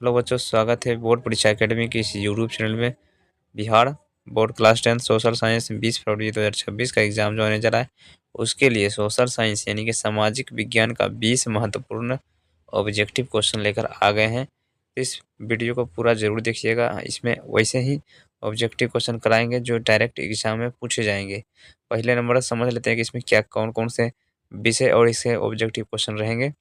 Hello बच्चों, स्वागत है बोर्ड परीक्षा एकेडमी के इस यूट्यूब चैनल में। Bihar board class 10 social science 20 फरवरी 2026 का एग्जाम जो होने जा रहा है, उसके लिए सोशल साइंस यानी कि सामाजिक विज्ञान का 20 महत्वपूर्ण ऑब्जेक्टिव क्वेश्चन लेकर आ गए हैं। इस वीडियो को पूरा जरूर देखिएगा। इसमें वैसे ही ऑब्जेक्टिव क्वेश्चन कराएंगे जो डायरेक्ट एग्जाम में पूछे जाएंगे। पहले नंबर समझ लेते हैं कि इसमें क्या कौन कौन से विषय और इसके ऑब्जेक्टिव क्वेश्चन रहेंगे।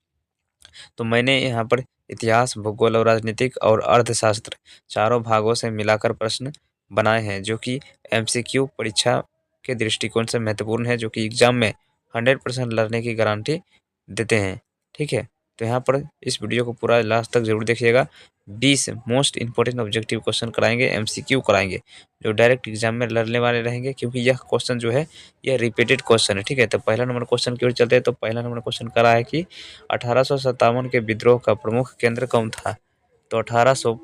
तो मैंने यहाँ पर इतिहास, भूगोल और राजनीतिक और अर्थशास्त्र चारों भागों से मिलाकर प्रश्न बनाए हैं, जो कि एमसीक्यू परीक्षा के दृष्टिकोण से महत्वपूर्ण है, जो कि एग्जाम में 100% लड़ने की गारंटी देते हैं। ठीक है, तो यहाँ पर इस वीडियो को पूरा लास्ट तक जरूर देखिएगा। 20 मोस्ट इंपॉर्टेंट ऑब्जेक्टिव क्वेश्चन कराएंगे, एमसीक्यू कराएंगे, जो डायरेक्ट एग्जाम में लड़ने वाले रहेंगे, क्योंकि यह क्वेश्चन जो है यह रिपीटेड क्वेश्चन है। ठीक है, तो पहला नंबर क्वेश्चन की ओर चलते हैं। तो पहला नंबर क्वेश्चन करा है कि 1857 के विद्रोह का प्रमुख केंद्र कौन था। तो 1800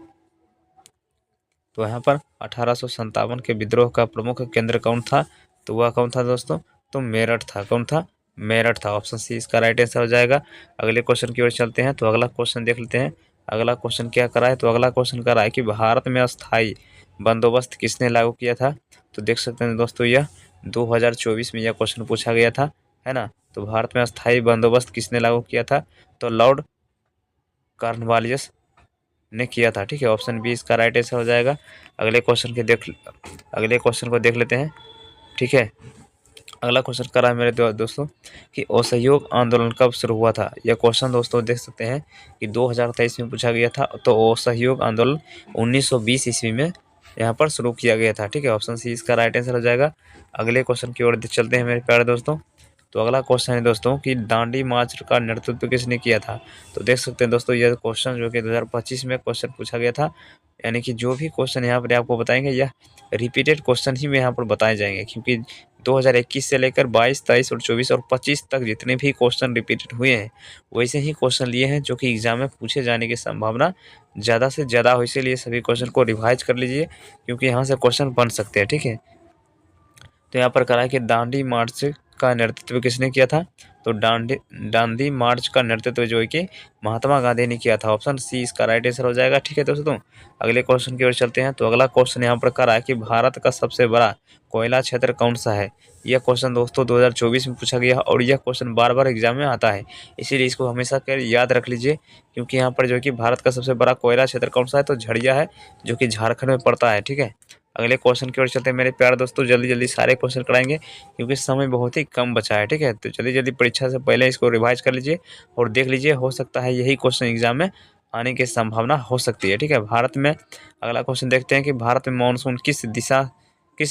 तो यहाँ पर 1857 के विद्रोह का प्रमुख केंद्र कौन था, तो वह कौन था दोस्तों, तो मेरठ था। कौन था, मेरठ था। ऑप्शन सी इसका राइट आंसर हो जाएगा। अगले क्वेश्चन की ओर चलते हैं। तो अगला क्वेश्चन देख लेते हैं। अगला क्वेश्चन क्या करा है, तो अगला क्वेश्चन करा है कि भारत में अस्थायी बंदोबस्त किसने लागू किया था। तो देख सकते हैं दोस्तों, यह 2024 में यह क्वेश्चन पूछा गया था, है ना। तो भारत में अस्थायी बंदोबस्त किसने लागू किया था, तो लॉर्ड कॉर्नवालियस ने किया था। ठीक है, ऑप्शन बी इसका राइट आंसर हो जाएगा। अगले क्वेश्चन को देख लेते हैं। ठीक है, अगला क्वेश्चन करा है मेरे दोस्तों कि असहयोग आंदोलन कब शुरू हुआ था। यह क्वेश्चन दोस्तों देख सकते हैं कि 2023 में पूछा गया था। तो असहयोग आंदोलन 1920 ईस्वी में यहाँ पर शुरू किया गया था। ठीक है, ऑप्शन सी इसका राइट आंसर हो जाएगा। अगले क्वेश्चन की ओर चलते हैं मेरे प्यारे दोस्तों। तो अगला क्वेश्चन है दोस्तों कि दांडी मार्च का नेतृत्व किसने किया था। तो देख सकते हैं दोस्तों, यह क्वेश्चन जो कि 2025 में क्वेश्चन पूछा गया था, यानी कि जो भी क्वेश्चन यहाँ पर आपको बताएंगे यह रिपीटेड क्वेश्चन ही में यहाँ पर बताए जाएंगे, क्योंकि 2021 से लेकर 22, 23 और 24 और 25 तक जितने भी क्वेश्चन रिपीटेड हुए हैं, वैसे ही क्वेश्चन लिए हैं जो कि एग्जाम में पूछे जाने की संभावना ज़्यादा से ज़्यादा हो। इसीलिए सभी क्वेश्चन को रिवाइज कर लीजिए, क्योंकि यहाँ से क्वेश्चन बन सकते हैं। ठीक है, तो यहाँ पर करा है कि दांडी मार्च का नेतृत्व किसने किया था। तो दांडी मार्च का नेतृत्व जो है कि महात्मा गांधी ने किया था। ऑप्शन सी इसका राइट आंसर हो जाएगा। ठीक है दोस्तों, अगले क्वेश्चन की ओर चलते हैं। तो अगला क्वेश्चन यहाँ पर करा है कि भारत का सबसे बड़ा कोयला क्षेत्र कौन सा है। यह क्वेश्चन दोस्तों 2024 में पूछा गया और यह क्वेश्चन बार बार एग्जाम में आता है, इसीलिए इसको हमेशा कर याद रख लीजिए। क्योंकि यहाँ पर जो है कि भारत का सबसे बड़ा कोयला क्षेत्र कौन सा है, तो झड़िया है, जो कि झारखंड में पड़ता है। ठीक है, अगले क्वेश्चन की ओर चलते हैं मेरे प्यारे दोस्तों। जल्दी जल्दी सारे क्वेश्चन कराएंगे, क्योंकि समय बहुत ही कम बचा है। ठीक है, तो जल्दी जल्दी परीक्षा से पहले इसको रिवाइज कर लीजिए और देख लीजिए, हो सकता है यही क्वेश्चन एग्जाम में आने की संभावना हो सकती है। ठीक है, भारत में अगला क्वेश्चन देखते हैं कि भारत में मानसून किस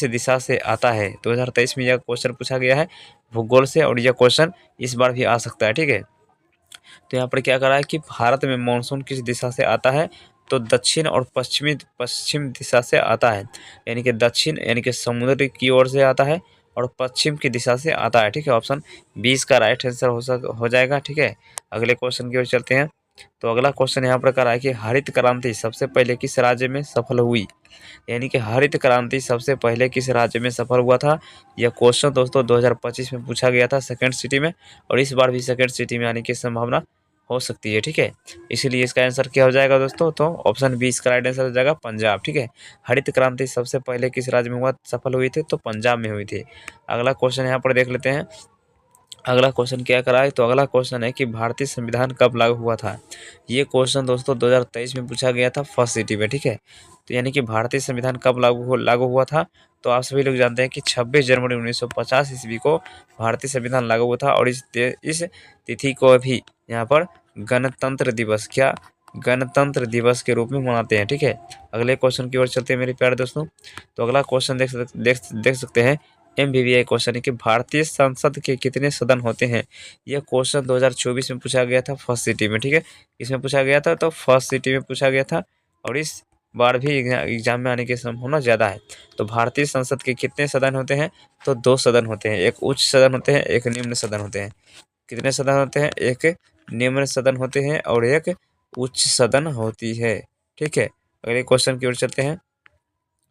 दिशा से आता है। 2023 में यह क्वेश्चन पूछा गया है भूगोल से, और यह क्वेश्चन इस बार भी आ सकता है। ठीक है, तो यहाँ पर क्या करा है कि भारत में मानसून किस दिशा से आता है, तो दक्षिण और पश्चिम दिशा से आता है। यानी कि दक्षिण यानी कि समुद्र की ओर से आता है और पश्चिम की दिशा से आता है। ठीक है, ऑप्शन 20 का राइट आंसर हो जाएगा। ठीक है, अगले क्वेश्चन की ओर चलते हैं। तो अगला क्वेश्चन यहाँ पर करा है कि हरित क्रांति सबसे पहले किस राज्य में सफल हुई। यानी कि हरित क्रांति सबसे पहले किस राज्य में सफल हुआ था। यह क्वेश्चन दोस्तों 2025 में पूछा गया था सेकंड सिटी में, और इस बार भी सेकंड सिटी में आने की संभावना हो सकती है। ठीक है, इसीलिए इसका आंसर क्या हो जाएगा दोस्तों, तो ऑप्शन बी इसका राइट आंसर हो जाएगा पंजाब। ठीक है, हरित क्रांति सबसे पहले किस राज्य में हुआ सफल हुई थी, तो पंजाब में हुई थी। अगला क्वेश्चन यहाँ पर देख लेते हैं। अगला क्वेश्चन क्या करा है, तो अगला क्वेश्चन है कि भारतीय संविधान कब लागू हुआ था। ये क्वेश्चन दोस्तों 2023 में पूछा गया था फर्स्ट सिटी में। ठीक है, तो यानी कि भारतीय संविधान कब लागू हुआ था, तो आप सभी लोग जानते हैं कि 26 जनवरी 1950 ईस्वी को भारतीय संविधान लागू हुआ था। और इस तिथि को भी यहाँ पर गणतंत्र दिवस के रूप में मनाते हैं। ठीक है, अगले क्वेश्चन की ओर चलते हैं मेरे प्यारे दोस्तों। तो अगला क्वेश्चन देख सकते हैं। MBBI क्वेश्चन है कि भारतीय संसद के कितने सदन होते हैं। यह क्वेश्चन 2024 में पूछा गया था फर्स्ट सिटी में। ठीक है, इसमें पूछा गया था, तो फर्स्ट सिटी में पूछा गया था, और इस बार भी एग्जाम में आने की संभावना ज़्यादा है। तो भारतीय संसद के कितने सदन होते हैं, तो 2 सदन होते हैं। एक उच्च सदन होते हैं, एक निम्न सदन होते हैं। कितने सदन होते हैं, एक निम्न सदन होते हैं और एक उच्च सदन होती है। ठीक है, अगले क्वेश्चन की ओर चलते हैं।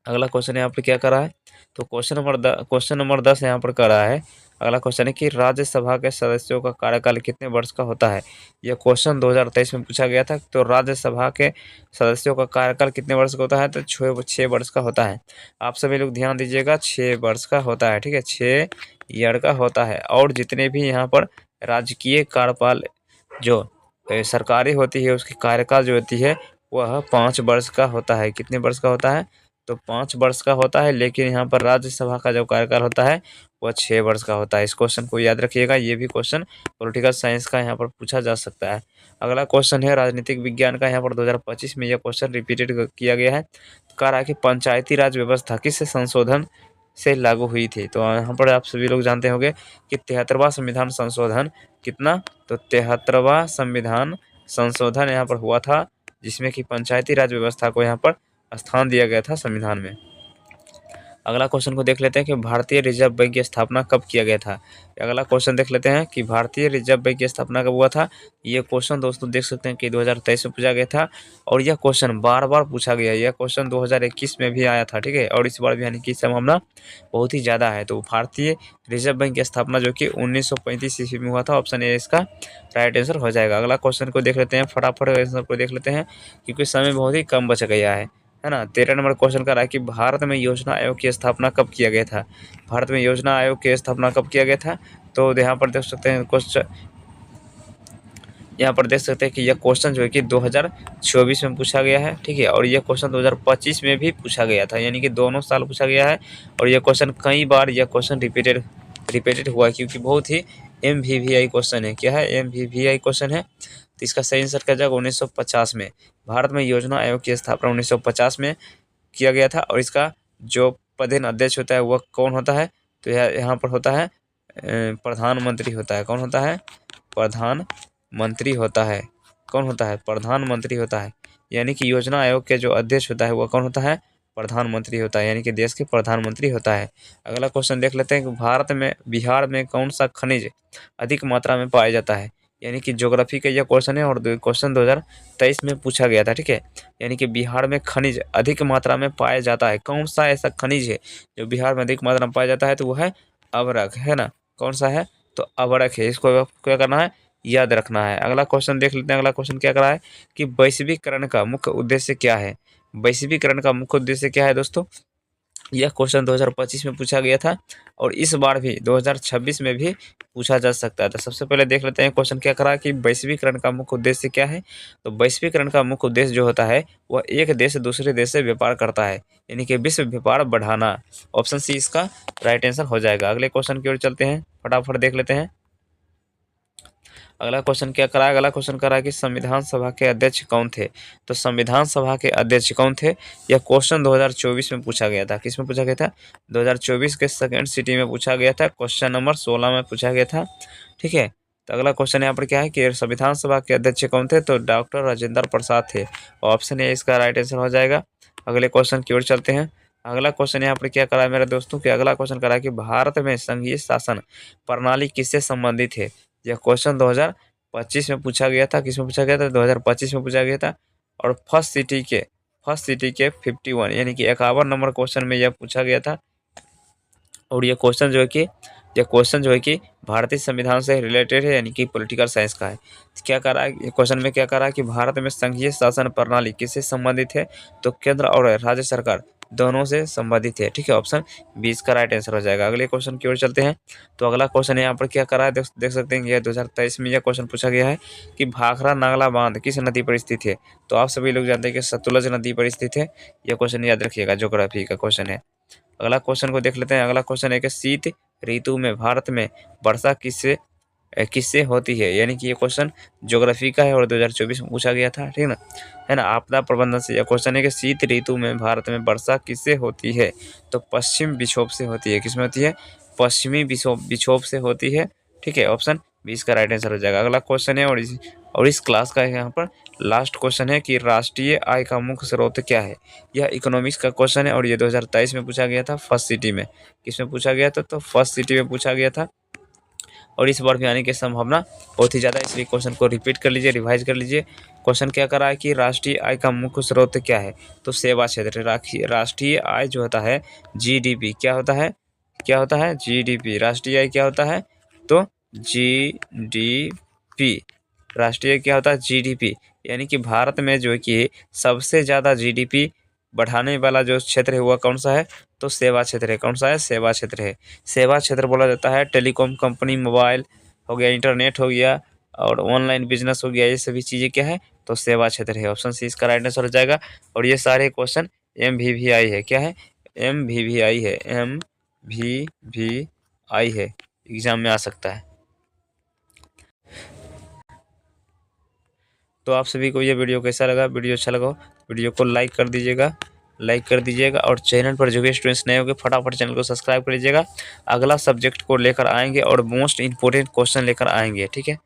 अगला क्वेश्चन यहाँ पर क्या करा है, तो क्वेश्चन नंबर 10 यहाँ पर करा है। अगला क्वेश्चन है कि राज्यसभा के सदस्यों का कार्यकाल कितने वर्ष का होता है। यह क्वेश्चन 2023 में पूछा गया था। तो राज्यसभा के सदस्यों का कार्यकाल कितने वर्ष का होता है, तो 6 वर्ष का होता है। आप सभी लोग ध्यान दीजिएगा, 6 वर्ष का होता है, ठीक है, 6 ईयर का होता है। और जितने भी यहाँ पर राजकीय कार्यपाल जो सरकारी होती है उसकी कार्यकाल जो होती है वह 5 वर्ष का होता है। कितने वर्ष का होता है, तो 5 वर्ष का होता है। लेकिन यहाँ पर राज्यसभा का जो कार्यकाल होता है वह 6 वर्ष का होता है। इस क्वेश्चन को याद रखिएगा, ये भी क्वेश्चन पॉलिटिकल साइंस का यहाँ पर पूछा जा सकता है। अगला क्वेश्चन है राजनीतिक विज्ञान का। यहाँ पर 2025 में यह क्वेश्चन रिपीटेड किया गया है। कह रहा है कि पंचायती राज व्यवस्था किस संशोधन से लागू हुई थी। तो यहाँ पर आप सभी लोग जानते होंगे कि 73वां संविधान संशोधन कितना, तो 73वां संविधान संशोधन यहाँ पर हुआ था, जिसमें कि पंचायती राज व्यवस्था को यहाँ पर स्थान दिया गया था संविधान में। अगला क्वेश्चन को देख लेते हैं कि भारतीय रिजर्व बैंक की स्थापना कब किया गया था। अगला क्वेश्चन देख लेते हैं कि भारतीय रिजर्व बैंक की स्थापना कब हुआ था। ये क्वेश्चन दोस्तों देख सकते हैं कि 2023 में पूछा गया था और यह क्वेश्चन बार बार पूछा गया। यह क्वेश्चन 2021 में भी आया था, ठीक है, और इस बार भी यानी कि संभावना बहुत ही ज़्यादा है। तो भारतीय रिजर्व बैंक की स्थापना जो कि 1935 ईस्वी में हुआ था। ऑप्शन ए इसका राइट आंसर हो जाएगा। अगला क्वेश्चन को देख लेते हैं, फटाफट आंसर को देख लेते हैं क्योंकि समय बहुत ही कम बच गया है ना। 13 नंबर क्वेश्चन का रहा है कि भारत में योजना आयोग की स्थापना कब किया गया था। भारत में योजना आयोग की स्थापना कब किया गया था, तो यहाँ पर देख सकते हैं क्वेश्चन, यहाँ पर देख सकते हैं कि यह क्वेश्चन जो है कि 2024 में पूछा गया है, ठीक है, और यह क्वेश्चन 2025 में भी पूछा गया था, यानी कि दोनों साल पूछा गया है। और यह क्वेश्चन कई बार यह क्वेश्चन रिपीटेड हुआ है क्योंकि बहुत ही MVVI क्वेश्चन है। क्या है, MVVI क्वेश्चन है। तो इसका सही आंसर क्या जाएगा, 1950 में भारत में योजना आयोग की स्थापना 1950 में किया गया था। और इसका जो प्रधान अध्यक्ष होता है वह कौन होता है, तो यहाँ पर होता है प्रधानमंत्री होता है। कौन होता है, प्रधानमंत्री होता है। कौन होता है, प्रधानमंत्री होता है। यानी कि योजना आयोग के जो अध्यक्ष होता है वह कौन होता है, प्रधानमंत्री होता है, यानी कि देश के प्रधानमंत्री होता है। अगला क्वेश्चन देख लेते हैं कि भारत में बिहार में कौन सा खनिज अधिक मात्रा में पाया जाता है। यानी कि ज्योग्राफी का यह क्वेश्चन है और क्वेश्चन 2023 में पूछा गया था, ठीक है। यानी कि बिहार में खनिज अधिक मात्रा में पाया जाता है। कौन सा ऐसा खनिज है जो बिहार में अधिक मात्रा में पाया जाता है, तो वह है अवरक, है ना। कौन सा है, तो अवरक है। इसको क्या करना है, याद रखना है। अगला क्वेश्चन देख लेते हैं। अगला क्वेश्चन क्या कर रहा है कि वैश्वीकरण का मुख्य उद्देश्य क्या है। वैश्वीकरण का मुख्य उद्देश्य क्या है दोस्तों, यह क्वेश्चन 2025 में पूछा गया था और इस बार भी 2026 में भी पूछा जा सकता है। तो सबसे पहले देख लेते हैं क्वेश्चन क्या करा कि वैश्वीकरण का मुख्य उद्देश्य क्या है। तो वैश्वीकरण का मुख्य उद्देश्य जो होता है वह एक देश दूसरे देश से व्यापार करता है, यानी कि विश्व व्यापार बढ़ाना। ऑप्शन सी इसका राइट आंसर हो जाएगा। अगले क्वेश्चन की ओर चलते हैं, फटाफट देख लेते हैं। अगला क्वेश्चन क्या करा है, अगला क्वेश्चन करा है कि संविधान सभा के अध्यक्ष कौन थे। तो संविधान सभा के अध्यक्ष कौन थे, यह क्वेश्चन 2024 में पूछा गया था। किस में पूछा गया था, 2024 के सेकंड सिटी में पूछा गया था, क्वेश्चन नंबर 16 में पूछा गया था, ठीक है। तो अगला क्वेश्चन यहाँ पर क्या है कि संविधान सभा के अध्यक्ष कौन थे, तो डॉक्टर राजेंद्र प्रसाद थे। ऑप्शन ए इसका राइट आंसर हो जाएगा। अगले क्वेश्चन की ओर चलते हैं। अगला क्वेश्चन यहाँ पर क्या करा है मेरे दोस्तों कि अगला क्वेश्चन करा है कि भारत में संघीय शासन प्रणाली किससे संबंधित है। यह क्वेश्चन 2025 में पूछा गया था। किसमें पूछा गया था, 2025 में पूछा गया था। और फर्स्ट सिटी के 51 यानी कि 51 नंबर क्वेश्चन में यह पूछा गया था। और यह क्वेश्चन जो है कि भारतीय संविधान से रिलेटेड है, यानी कि पॉलिटिकल साइंस का है। क्या कर रहा है क्वेश्चन में, क्या कर रहा है कि भारत में संघीय शासन प्रणाली किससे संबंधित है, तो केंद्र और राज्य सरकार दोनों से संबंधित है, ठीक है। ऑप्शन 20 का राइट आंसर हो जाएगा। अगले क्वेश्चन की ओर चलते हैं। तो अगला क्वेश्चन यहाँ पर क्या कर रहा है, देख सकते हैं कि यह 2023 में यह क्वेश्चन पूछा गया है कि भाखड़ा नागला बांध किस नदी पर स्थित है। तो आप सभी लोग जानते हैं कि सतलुज नदी पर स्थित है। यह क्वेश्चन याद रखिएगा, ज्योग्राफी का क्वेश्चन है। अगला क्वेश्चन को देख लेते हैं। अगला क्वेश्चन है कि शीत ऋतु में भारत में वर्षा किससे होती है। यानी कि ये क्वेश्चन ज्योग्राफी का है और 2024 में पूछा गया था, ठीक है ना। आपदा प्रबंधन से यह क्वेश्चन है कि शीत ऋतु में भारत में वर्षा किससे होती है, तो पश्चिम विक्षोभ से होती है। किसमें होती है, पश्चिमी विक्षोभ से होती है, ठीक है। ऑप्शन 20 का राइट आंसर हो जाएगा। अगला क्वेश्चन है और इस क्लास का यहाँ पर लास्ट क्वेश्चन है कि राष्ट्रीय आय का मुख्य स्रोत क्या है। यह इकोनॉमिक्स का क्वेश्चन है और ये 2023 में पूछा गया था फर्स्ट सिटी में। किसमें पूछा गया था, तो फर्स्ट सिटी में पूछा गया था और इस बार भी आने की संभावना बहुत ही ज़्यादा, इसलिए क्वेश्चन को रिपीट कर लीजिए, रिवाइज कर लीजिए। क्वेश्चन क्या करा है कि राष्ट्रीय आय का मुख्य स्रोत क्या है, तो सेवा क्षेत्र। राष्ट्रीय आय जो होता है जीडीपी, क्या होता है, क्या होता है, जीडीपी। राष्ट्रीय आय क्या होता है, तो जीडीपी। राष्ट्रीय क्या होता है, जीडीपी। यानी कि भारत में जो कि सबसे ज़्यादा जीडीपी बढ़ाने वाला जो क्षेत्र है वह कौन सा है, तो सेवा क्षेत्र है। कौन सा है, सेवा क्षेत्र है। सेवा क्षेत्र बोला जाता है टेलीकॉम कंपनी, मोबाइल हो गया, इंटरनेट हो गया और ऑनलाइन बिजनेस हो गया, ये सभी चीज़ें क्या है, तो सेवा क्षेत्र है। ऑप्शन सी इसका राइट आंसर हो जाएगा। और ये सारे क्वेश्चन MVVI है, क्या है, MVVI है, MVVI है, एग्जाम में आ सकता है। तो आप सभी को ये वीडियो कैसा लगा, वीडियो अच्छा लगा वीडियो को लाइक कर दीजिएगा, लाइक कर दीजिएगा। और चैनल पर जो भी स्टूडेंट्स नए होंगे फटाफट चैनल को सब्सक्राइब कर लीजिएगा। अगला सब्जेक्ट को लेकर आएंगे और मोस्ट इंपोर्टेंट क्वेश्चन लेकर आएंगे, ठीक है।